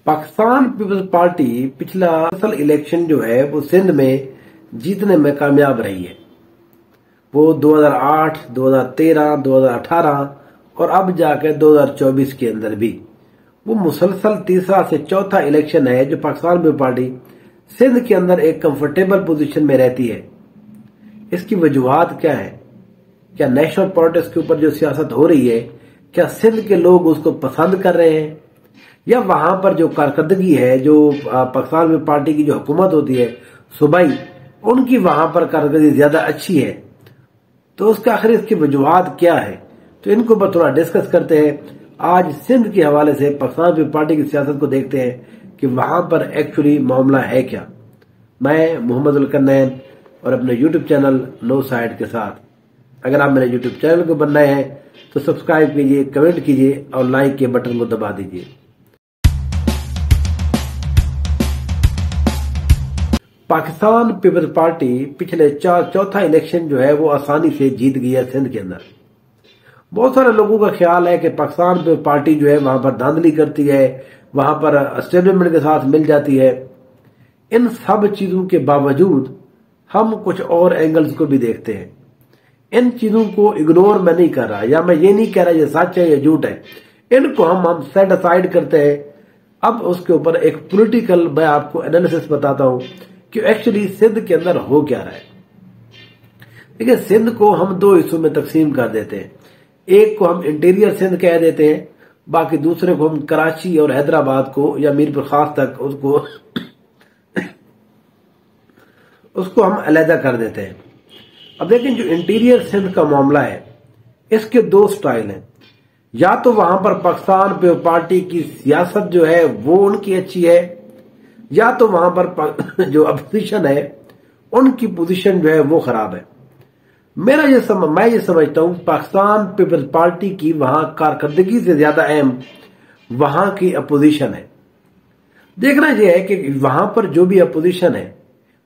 Pakistan peoples party पिछला असल election जो है वो सिंध में जीतने में कामयाब रही है। वो 2008, 2013, 2018 और अब जाकर 2024 के अंदर भी वो मुसलसल तीसरा से चौथा इलेक्शन है जो पाकिस्तान पीपल्स पार्टी सिंध के अंदर एक कंफर्टेबल पोजीशन में रहती है। इसकी वजूहात क्या है? क्या नेशनल पॉलिटिक्स के ऊपर जो सियासत हो रही है, क्या सिंध के लोग उसको पसंद कर रहे हैं, या वहां पर जो कारकर्दगी है, जो पाकिस्तान पीपल्स पार्टी की जो हुकूमत होती है सूबाई, उनकी वहां पर कारकर्दगी ज्यादा अच्छी है? तो उसका आखिर इसकी वजूहात क्या है, तो इनको पर थोड़ा डिस्कस करते हैं। आज सिंध के हवाले से पाकिस्तान पीपल्स पार्टी की सियासत को देखते हैं कि वहां पर एक्चुअली मामला है क्या। मैं मोहम्मद उल कन्नैन और अपने यूट्यूब चैनल नो साइड के साथ। अगर आप मेरे यूट्यूब चैनल को बन रहे हैं तो सब्सक्राइब कीजिए, कमेंट कीजिए और लाइक के बटन को दबा दीजिए। पाकिस्तान पीपल्स पार्टी पिछले चौथा इलेक्शन जो है वो आसानी से जीत गई है सिंध के अंदर। बहुत सारे लोगों का ख्याल है कि पाकिस्तान पीपल्स पार्टी जो है वहां पर धांधली करती है, वहां पर एस्टेब्लिशमेंट के साथ मिल जाती है। इन सब चीजों के बावजूद हम कुछ और एंगल्स को भी देखते हैं। इन चीजों को इग्नोर मैं नहीं कर रहा, या मैं ये नहीं कह रहा ये सच है या झूठ है, इनको हम सेट असाइड करते हैं। अब उसके ऊपर एक पॉलिटिकल मैं आपको एनालिसिस बताता हूं कि एक्चुअली सिंध के अंदर हो क्या रहा है। देखिए, सिंध को हम दो हिस्सों में तकसीम कर देते हैं। एक को हम इंटीरियर सिंध कह देते हैं, बाकी दूसरे को हम कराची और हैदराबाद को या मीरपुर खास तक उसको हम अलहदा कर देते हैं। अब देखें, जो इंटीरियर सिंध का मामला है इसके दो स्टाइल हैं। या तो वहां पर पाकिस्तान पीपल्स पार्टी की सियासत जो है वो उनकी अच्छी है, या तो वहां पर जो अपोजिशन है उनकी पोजीशन जो है वो खराब है। मैं ये समझता हूं पाकिस्तान पीपल्स पार्टी की वहां कारकर्दगी से ज्यादा अहम वहां की अपोजिशन है। देखना यह है कि वहां पर जो भी अपोजिशन है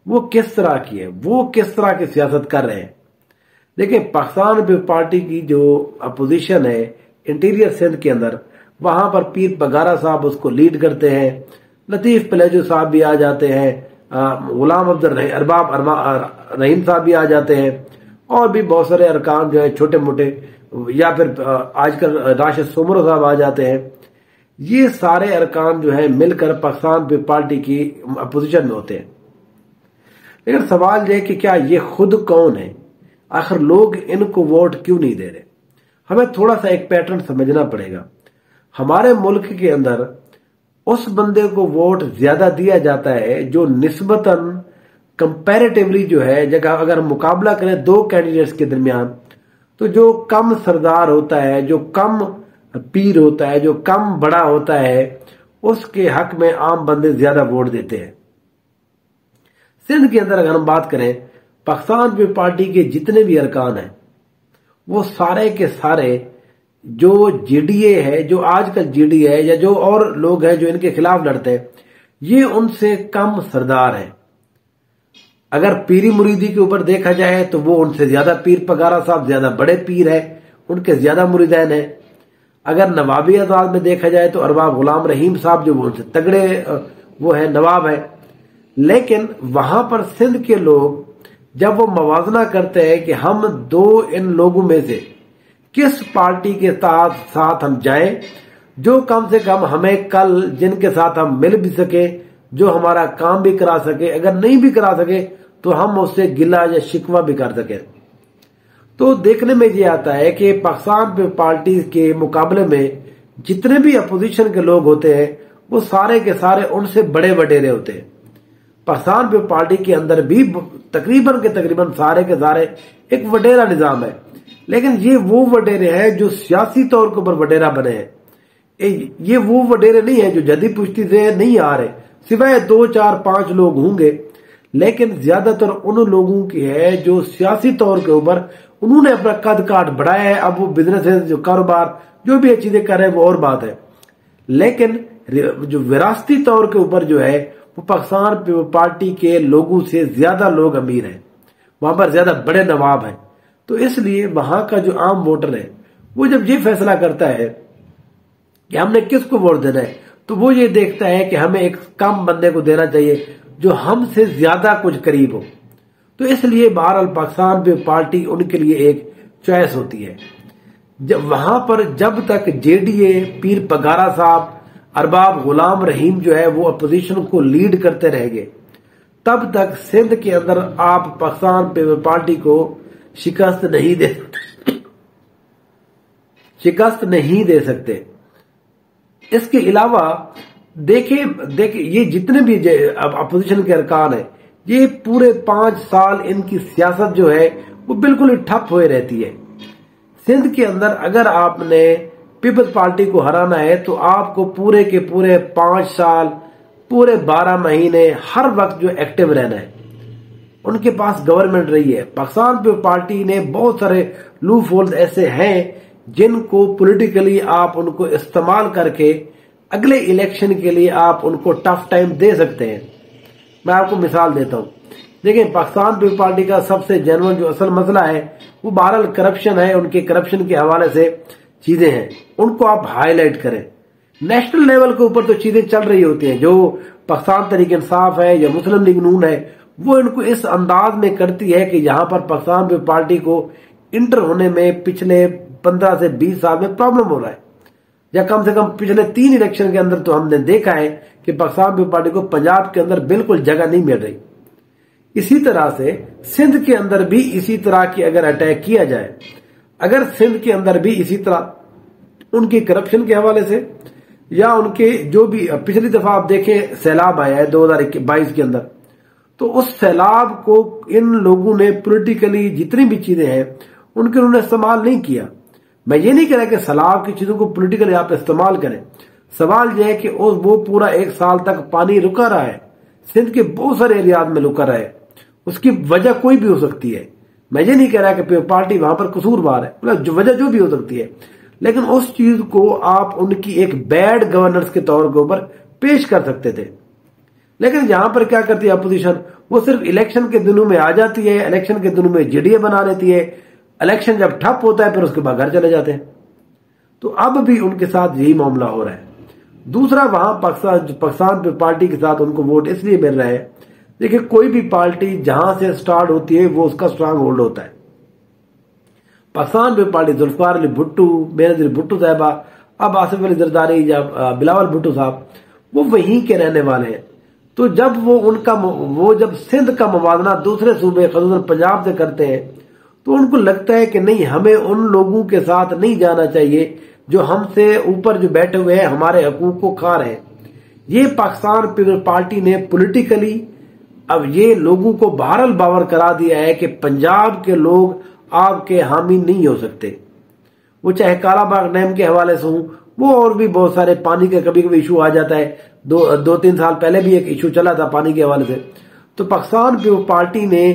वो किस तरह की है, वो किस तरह की सियासत कर रहे हैं। देखिए, पाकिस्तान पीपल्स पार्टी की जो अपोजिशन है इंटीरियर सिंध के अंदर, वहां पर पीर बगारा साहब उसको लीड करते हैं, लतीफ पलेजो साहब भी आ जाते हैं, गुलाम अब्दुल अरबाब रहीम साहब भी आ जाते हैं, और भी बहुत सारे अरकान जो है छोटे मोटे, या फिर आजकल राशिद सोमरो साहब आ जाते हैं। ये सारे अरकान जो है मिलकर पाकिस्तान पीपल्स पार्टी की अपोजिशन में होते हैं। लेकिन सवाल यह कि क्या ये खुद कौन है, आखिर लोग इनको वोट क्यों नहीं दे रहे? हमें थोड़ा सा एक पैटर्न समझना पड़ेगा। हमारे मुल्क के अंदर उस बंदे को वोट ज्यादा दिया जाता है जो निस्बतन कंपैरेटिवली जो है, जगह अगर मुकाबला करें दो कैंडिडेट्स के दरमियान, तो जो कम सरदार होता है, जो कम पीर होता है, जो कम बड़ा होता है, उसके हक में आम बंदे ज्यादा वोट देते हैं। सिंध के अंदर अगर हम बात करें, पाकिस्तान पीपल्स पार्टी के जितने भी अरकान हैं वो सारे के सारे जो जीडीए है, जो आजकल जीडीए है, या जो और लोग हैं जो इनके खिलाफ लड़ते हैं, ये उनसे कम सरदार हैं। अगर पीरी मुरीदी के ऊपर देखा जाए तो वो उनसे ज्यादा पीर बगारा साहब ज्यादा बड़े पीर है, उनके ज्यादा मुरीदैन है। अगर नवाबी आजाद में देखा जाए तो अरबाब गुलाम रहीम साहब जो उनसे तगड़े वो है, नवाब है। लेकिन वहां पर सिंध के लोग जब वो मवाजना करते हैं कि हम दो इन लोगों में से किस पार्टी के साथ हम जाएं, जो कम से कम हमें कल जिनके साथ हम मिल भी सके, जो हमारा काम भी करा सके, अगर नहीं भी करा सके तो हम उससे गिला या शिकवा भी कर सके। तो देखने में ये आता है कि पाकिस्तान पीपल्स पार्टी के मुकाबले में जितने भी अपोजिशन के लोग होते हैं वो सारे के सारे उनसे बड़े वडेरे होते हैं। पाकिस्तान पीपल्स पार्टी के अंदर भी तकरीबन के तकरीबन सारे के सारे एक वडेरा निजाम है, लेकिन ये वो वडेरे हैं जो सियासी तौर के ऊपर वडेरा बने हैं। ये वो वडेरे नहीं है जो जदी पुश्ती से नहीं आ रहे, सिवाय 2, 4, 5 लोग होंगे, लेकिन ज्यादातर उन लोगों की है जो सियासी तौर के ऊपर उन्होंने अपना कद काट बढ़ाया है। अब वो बिजनेस है, जो कारोबार, जो भी चीजें कर रहे हैं वो और बात है, लेकिन जो विरासती तौर के ऊपर जो है वो पाकिस्तान पीपल्स पार्टी के लोगों से ज्यादा लोग अमीर हैं, वहां पर ज्यादा बड़े नवाब हैं। तो इसलिए वहां का जो आम वोटर है वो जब ये फैसला करता है कि हमने किसको वोट देना है, तो वो ये देखता है कि हमें एक कम बंदे को देना चाहिए जो हमसे ज्यादा कुछ करीब हो। तो इसलिए बहरहाल पाकिस्तान पीपल्स पार्टी उनके लिए एक चॉइस होती है। जब वहां पर जब तक जेडीए, पीर पगारा साहब, अरबाब गुलाम रहीम जो है वो अपोजिशन को लीड करते रहेंगे, तब तक सिंध के अंदर आप पाकिस्तान पीपल्स पार्टी को शिकस्त नहीं दे सकते। इसके अलावा देखिए ये जितने भी अपोजिशन के अरकान है, ये पूरे 5 साल इनकी सियासत जो है वो बिल्कुल ही ठप हुए रहती है। सिंध के अंदर अगर आपने पीपल्स पार्टी को हराना है तो आपको पूरे के पूरे 5 साल, पूरे 12 महीने हर वक्त जो एक्टिव रहना है। उनके पास गवर्नमेंट रही है। पाकिस्तान पीपल्स पार्टी ने बहुत सारे लूप होल्स ऐसे हैं जिनको पॉलिटिकली आप उनको इस्तेमाल करके अगले इलेक्शन के लिए आप उनको टफ टाइम दे सकते हैं। मैं आपको मिसाल देता हूं। देखिए, पाकिस्तान पीपल्स पार्टी का सबसे जेन्युइन जो असल मसला है वो बहरहाल करप्शन है। उनके करप्शन के हवाले से चीजें हैं, उनको आप हाईलाइट करें। नेशनल लेवल के ऊपर तो चीजें चल रही होती हैं। जो पाकिस्तान तहरीक इंसाफ है या मुस्लिम लीग नून है, वो इनको इस अंदाज में करती है कि यहां पर पाकिस्तान पीपल्स पार्टी को इंटर होने में पिछले 15 से 20 साल में प्रॉब्लम हो रहा है, या कम से कम पिछले 3 इलेक्शन के अंदर तो हमने देखा है कि पाकिस्तान पीपल्स पार्टी को पंजाब के अंदर बिल्कुल जगह नहीं मिल रही। इसी तरह से सिंध के अंदर भी इसी तरह की अगर अटैक किया जाए, अगर सिंध के अंदर भी इसी तरह उनकी करप्शन के हवाले से या उनके जो भी पिछली दफा आप देखें सैलाब आया है 2022 के अंदर, तो उस सैलाब को इन लोगों ने पॉलिटिकली जितनी भी चीजें हैं उनके उन्होंने इस्तेमाल नहीं किया। मैं ये नहीं कह रहा कि सैलाब की चीजों को पॉलिटिकली आप इस्तेमाल करें। सवाल यह है कि वो पूरा 1 साल तक पानी रुका रहा है, सिंध के बहुत सारे एरियाज में रुका रहा है। उसकी वजह कोई भी हो सकती है। मैं ये नहीं कह रहा कि पार्टी वहां पर कसूरवार है, मतलब जो वजह जो भी हो सकती है, लेकिन उस चीज को आप उनकी एक बैड गवर्नेंस के तौर के ऊपर पेश कर सकते थे। लेकिन यहां पर क्या करती है अपोजिशन, वो सिर्फ इलेक्शन के दिनों में आ जाती है, इलेक्शन के दिनों में जेडीए बना लेती है, इलेक्शन जब ठप होता है फिर उसके बाद घर चले जाते हैं। तो अब भी उनके साथ यही मामला हो रहा है। दूसरा, वहां पाकिस्तान पीपल्स पार्टी के साथ उनको वोट इसलिए मिल रहे हैं, देखिए कोई भी पार्टी जहां से स्टार्ट होती है वो उसका स्ट्रांग होल्ड होता है। पाकिस्तान पीपल्स पार्टी जुल्फिकार अली भुट्टो, बेनजीर भुट्टो साहबा, अब आसिफ अली जरदारी या बिलावल भुट्टो साहब, वो वहीं के रहने वाले हैं। तो जब वो जब सिंध का मुवाजना दूसरे सूबे खसूसन पंजाब से करते हैं तो उनको लगता है कि नहीं, हमें उन लोगों के साथ नहीं जाना चाहिए जो हमसे ऊपर जो बैठे हुए हैं, हमारे हकूक को खा रहे हैं। ये पाकिस्तान पीपल्स पार्टी ने पॉलिटिकली अब ये लोगों को बहरहाल बावर करा दिया है कि पंजाब के लोग आपके हामी नहीं हो सकते। वो चाहे कालाबाग डैम के हवाले से हो, वो और भी बहुत सारे पानी का कभी कभी इशू आ जाता है। 2-3 साल पहले भी एक इशू चला था पानी के हवाले से। तो पाकिस्तान पीपल्स पार्टी ने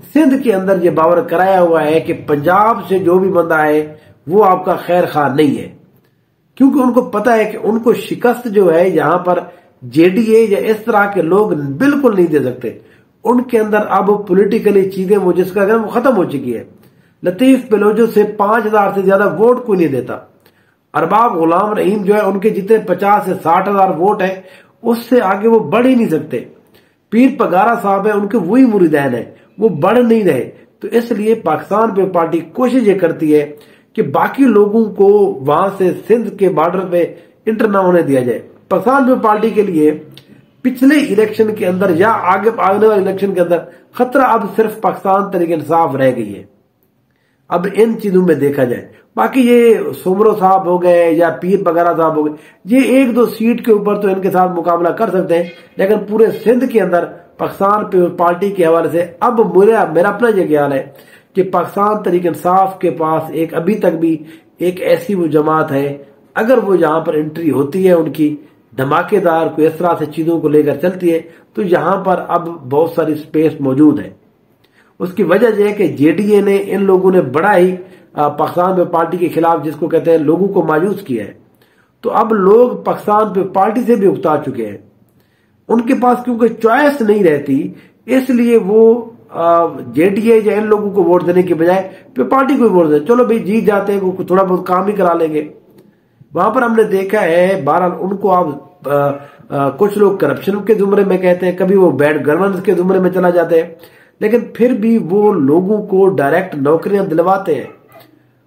सिंध के अंदर ये बावर कराया हुआ है कि पंजाब से जो भी बंदा है वो आपका खैर खा नहीं है, क्योंकि उनको पता है कि उनको शिकस्त जो है यहां पर जेडीए या इस तरह के लोग बिल्कुल नहीं दे सकते। उनके अंदर अब पॉलिटिकली चीजें वो जिसका वो खत्म हो चुकी है। लतीफ बेलोजो से 5000 से ज्यादा वोट कोई नहीं देता। अरबाब गुलाम रहीम जो है उनके जितने 50 से 60 हजार वोट है, उससे आगे वो बढ़ ही नहीं सकते। पीर पगारा साहब है, उनके वही मुरीदैन है, वो बढ़ नहीं रहे। तो इसलिए पाकिस्तान पीपल्स पार्टी कोशिश ये करती है कि बाकी लोगों को वहां से सिंध के बॉर्डर पे इंटर ना होने दिया जाए। पाकिस्तान पीपल्स पार्टी के लिए पिछले इलेक्शन के अंदर या आगे आने वाले इलेक्शन के अंदर खतरा अब सिर्फ पाकिस्तान तहरीक इंसाफ रह गई है। अब इन चीजों में देखा जाए, बाकी ये सोमरो साहब हो गए या पीर पगारा साहब हो गए, ये 1-2 सीट के ऊपर तो इनके साथ मुकाबला कर सकते हैं, लेकिन पूरे सिंध के अंदर पाकिस्तान पीपल्स पार्टी के हवाले से अब मेरा अपना ये ख्याल है कि पाकिस्तान तहरीक इंसाफ के पास एक अभी तक भी एक ऐसी वो जमात है, अगर वो यहाँ पर एंट्री होती है उनकी धमाकेदार कोई इस तरह से चीजों को लेकर चलती है, तो यहाँ पर अब बहुत सारी स्पेस मौजूद है। उसकी वजह यह है कि जेडीए ने इन लोगों ने बड़ा ही पाकिस्तान पीपल्स पार्टी के खिलाफ, जिसको कहते हैं, लोगों को मायूस किया है। तो अब लोग पाकिस्तान पीपल्स पार्टी से भी उकता चुके हैं। उनके पास क्योंकि चॉइस नहीं रहती, इसलिए वो जेडीए या इन लोगों को वोट देने के बजाय पीपल्स पार्टी को वोट दें। चलो भाई जीत जाते हैं, थोड़ा बहुत काम ही करा लेंगे, वहां पर हमने देखा है, बहरहाल उनको आप कुछ लोग करप्शन के जुमरे में कहते हैं, कभी वो बैड गवर्नेंस के जुमरे में चला जाते हैं, लेकिन फिर भी वो लोगों को डायरेक्ट नौकरियां दिलवाते हैं।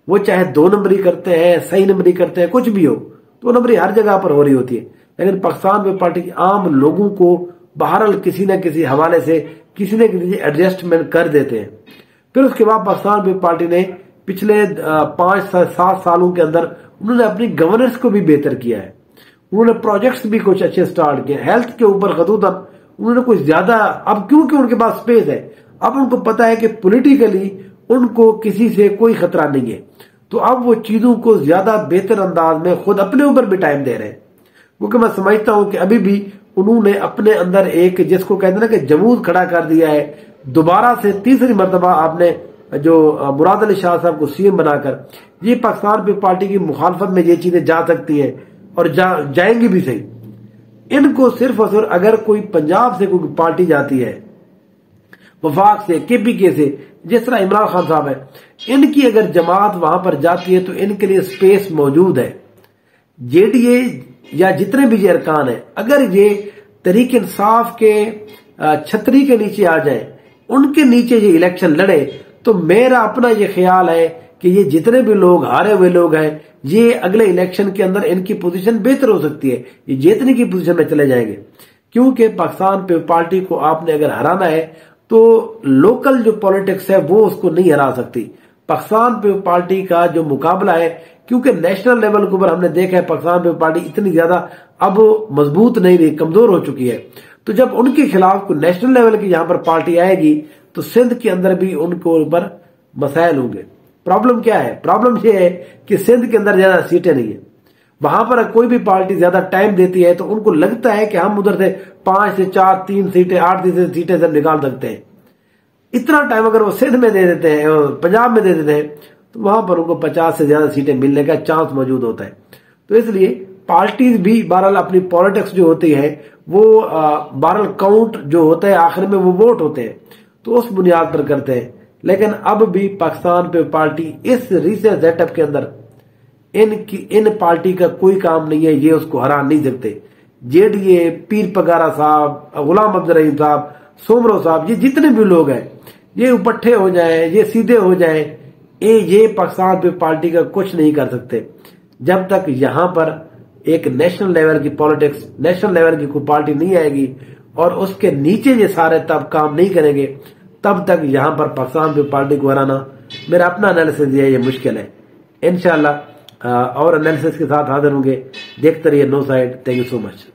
वो चाहे 2 नंबरी करते हैं, सही नंबरी करते हैं, कुछ भी हो, 2 नंबरी हर जगह पर हो रही होती है। लेकिन पाकिस्तान पीपल्स पार्टी की आम लोगों को बहरहाल किसी न किसी हवाले से किसी न किसी एडजस्टमेंट कर देते हैं। फिर उसके बाद पाकिस्तान पीपल्स पार्टी ने पिछले 5-7 सालों के अंदर उन्होंने अपनी गवर्नेंस को भी बेहतर किया है। उन्होंने प्रोजेक्ट्स भी कुछ अच्छे स्टार्ट किए, हेल्थ के ऊपर खसूसन उन्होंने कुछ ज्यादा, अब क्योंकि उनके पास स्पेस है, अब उनको पता है कि पॉलिटिकली उनको किसी से कोई खतरा नहीं है, तो अब वो चीजों को ज्यादा बेहतर अंदाज में खुद अपने ऊपर भी टाइम दे रहे हैं। क्योंकि मैं समझता हूं कि अभी भी उन्होंने अपने अंदर एक, जिसको कहते हैं ना कि जमूद खड़ा कर दिया है, दोबारा से तीसरी मरतबा आपने जो मुराद अली शाह साहब को सीएम बनाकर, ये पाकिस्तान पीपल्स पार्टी की मुखालफत में ये चीजें जा सकती हैं और जाएंगी भी सही। इनको सिर्फ और सिर्फ अगर कोई पंजाब से कोई पार्टी जाती है, वफाक से, केपीके से, जिस तरह इमरान खान साहब है, इनकी अगर जमात वहां पर जाती है तो इनके लिए स्पेस मौजूद है। जेडीए या जितने भी ये अरकान है, अगर ये तहरीक इंसाफ के छतरी के नीचे आ जाए, उनके नीचे ये इलेक्शन लड़े, तो मेरा अपना ये ख्याल है कि ये जितने भी लोग हारे हुए लोग हैं, ये अगले इलेक्शन के अंदर इनकी पोजीशन बेहतर हो सकती है, ये जीतने की पोजीशन में चले जाएंगे। क्योंकि पाकिस्तान पीपल्स पार्टी को आपने अगर हराना है तो लोकल जो पॉलिटिक्स है वो उसको नहीं हरा सकती। पाकिस्तान पीपल्स पार्टी का जो मुकाबला है, क्योंकि नेशनल लेवल के ऊपर हमने देखा है पाकिस्तान पीपल्स पार्टी इतनी ज्यादा अब मजबूत नहीं रही, कमजोर हो चुकी है। तो जब उनके खिलाफ कोई नेशनल लेवल की यहां पर पार्टी आएगी तो सिंध के अंदर भी उनके ऊपर मसाइल होंगे। प्रॉब्लम क्या है? प्रॉब्लम यह है कि सिंध के अंदर ज्यादा सीटें नहीं है। वहां पर कोई भी पार्टी ज्यादा टाइम देती है तो उनको लगता है कि हम उधर से 5 से 4, 3 सीटें, 8 सीटें सब निकाल सकते हैं। इतना टाइम अगर वो सिंध में दे देते हैं, पंजाब में दे देते हैं, तो वहां पर उनको 50 से ज्यादा सीटें मिलने का चांस मौजूद होता है। तो इसलिए पार्टीज भी बहरहाल अपनी पॉलिटिक्स जो होती है वो बहरहाल काउंट जो होता है, आखिर में वो वोट होते हैं, तो उस बुनियाद पर करते हैं। लेकिन अब भी पाकिस्तान पीपल्स पार्टी इस रीसेंट सेटअप के अंदर इन पार्टी का कोई काम नहीं है, ये उसको हरा नहीं सकते। जेडीए, पीर पगारा साहब, गुलाम अब्दुल रहीम साहब, सोमरो साहब, ये जितने भी लोग हैं, ये उपट्ठे हो जाए, ये सीधे हो जाए, ये पाकिस्तान पीपल्स पार्टी का कुछ नहीं कर सकते। जब तक यहां पर एक नेशनल लेवल की पॉलिटिक्स, नेशनल लेवल की कोई पार्टी नहीं आएगी और उसके नीचे ये सारे तब काम नहीं करेंगे, तब तक यहां पर पाकिस्तान पीपल्स पार्टी को हराना, मेरा अपना एनालिसिस ये मुश्किल है। इंशाल्लाह और एनालिसिस के साथ हाजिर होंगे। देखते रहिए no side. Thank you so much.